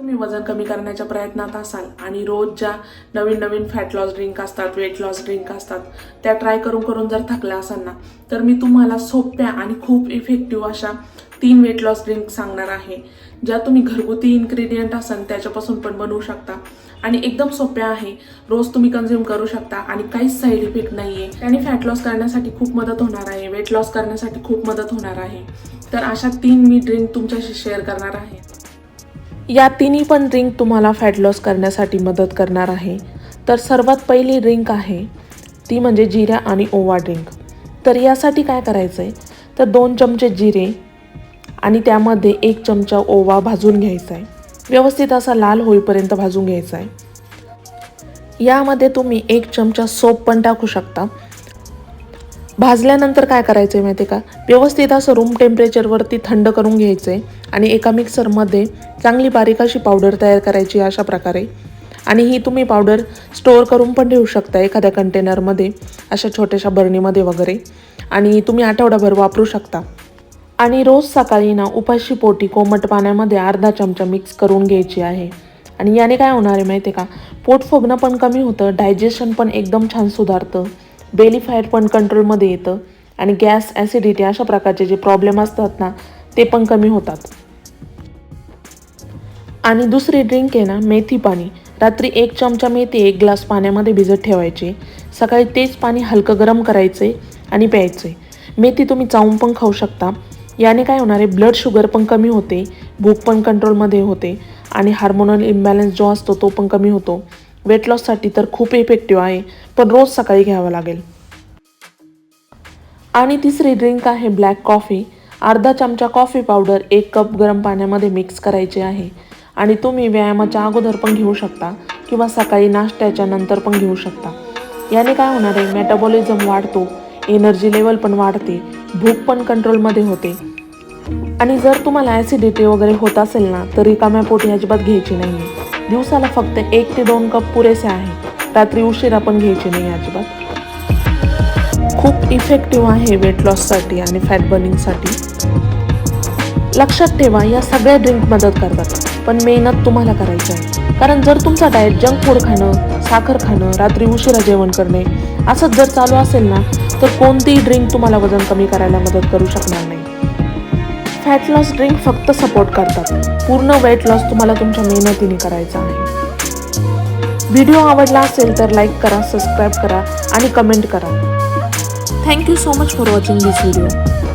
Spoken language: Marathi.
तुम्ही वजन कमी करण्याच्या प्रयत्नात असाल आणि रोज ज्या नवीन नवीन फॅट लॉस ड्रिंक असतात, वेट लॉस ड्रिंक असतात, त्या ट्राय करून करून जर थकल्या असाल ना, तर मी तुम्हाला सोप्या आणि खूप इफेक्टिव्ह अशा 3 वेट लॉस ड्रिंक सांगणार आहे, ज्या तुम्ही घरगुती इन्ग्रेडियंट असाल त्याच्यापासून पण बनवू शकता आणि एकदम सोप्या आहे. रोज तुम्ही कंझ्युम करू शकता आणि काहीच साईड इफेक्ट नाहीये. त्याने फॅट लॉस करण्यासाठी खूप मदत होणार आहे, वेट लॉस करण्यासाठी खूप मदत होणार आहे. तर अशा 3 मी ड्रिंक तुमच्याशी शेअर करणार आहे. या तिन्ही पण ड्रिंक तुम्हाला फॅट लॉस करण्यासाठी मदत करणार आहे. तर सर्वात पहिली ड्रिंक आहे ती म्हणजे जिरा आणि ओवा ड्रिंक. तर यासाठी काय करायचं आहे, तर 2 चमचे जिरे आणि त्यामध्ये 1 चमचा ओवा भाजून घ्यायचा आहे. व्यवस्थित असा लाल होईपर्यंत भाजून घ्यायचा आहे. यामध्ये तुम्ही 1 चमचा सोप पण टाकू शकता. भाजल्यानंतर काय करायचं आहे माहिती आहे का, व्यवस्थित असं रूम टेम्परेचरवरती थंड करून घ्यायचं आहे आणि एका मिक्सरमध्ये चांगली बारीक अशी पावडर तयार करायची अशा प्रकारे. आणि ही तुम्ही पावडर स्टोअर करून पण ठेवू शकता एखाद्या कंटेनरमध्ये, अशा छोट्याशा बरणीमध्ये वगैरे, आणि तुम्ही आठवडाभर वापरू शकता. आणि रोज सकाळी ना उपाशी पोटी कोमट पाण्यामध्ये अर्धा चमचा मिक्स करून घ्यायची आहे. आणि याने काय होणार आहे माहिती आहे का, पोट फुगणं पण कमी होतं, डायजेशन पण एकदम छान सुधारतं, बेली फॅट पण कंट्रोलमध्ये येतं आणि गॅस, ॲसिडिटी अशा प्रकारचे जे प्रॉब्लेम असतात ना ते पण कमी होतात. आणि दुसरी ड्रिंक आहे ना मेथी पाणी. रात्री 1 चमचा मेथी 1 ग्लास पाण्यामध्ये भिजत ठेवायची. सकाळी तेच पाणी हलकं गरम करायचे आणि प्यायचे. मेथी तुम्ही चावून पण खाऊ शकता. याने काय होणार आहे, ब्लड शुगर पण कमी होते, भूक पण कंट्रोलमध्ये होते आणि हार्मोनल इम्बॅलन्स जो असतो तो पण कमी होतो. वेट लॉससाठी तर खूप इफेक्टिव्ह आहे, पण रोज सकाळी घ्यावं लागेल. आणि तिसरी ड्रिंक आहे ब्लॅक कॉफी. अर्धा चमचा कॉफी पावडर 1 कप गरम पाण्यामध्ये मिक्स करायचे आहे. आणि तुम्ही व्यायामाच्या अगोदर पण घेऊ शकता किंवा सकाळी नाश्त्याच्या नंतर पण घेऊ शकता. याने काय होणार आहे, मेटाबॉलिझम वाढतो, एनर्जी लेवल पण वाढते, भूक पण कंट्रोलमध्ये होते. आणि जर तुम्हाला ॲसिडिटी वगैरे होत असेल ना, तर रिकाम्या पोटी अजिबात घ्यायची नाही. दिवसाला फक्त 1 ते 2 कप पुरेसे आहे. रात्री उशिरा पण घ्यायची नाही अजिबात. खूप इफेक्टिव्ह आहे वेट लॉससाठी आणि फॅट बर्निंगसाठी. लक्षात ठेवा, या सगळ्या ड्रिंक मदत करतात, पण मेहनत तुम्हाला करायची आहे. कारण जर तुमचा डाएट जंक फूड खाणं, साखर खाणं, रात्री उशिरा जेवण करणे असंच जर चालू असेल ना, तर कोणतीही ड्रिंक तुम्हाला वजन कमी करायला मदत करू शकणार नाही. फॅट लॉस ड्रिंक फक्त सपोर्ट करतात. पूर्ण वेट लॉस तुम्हाला तुमच्या मेहनतीने करायचा आहे. व्हिडिओ आवडला असेल तर लाईक करा, सबस्क्राईब करा आणि कमेंट करा. Thank you so much for watching this video.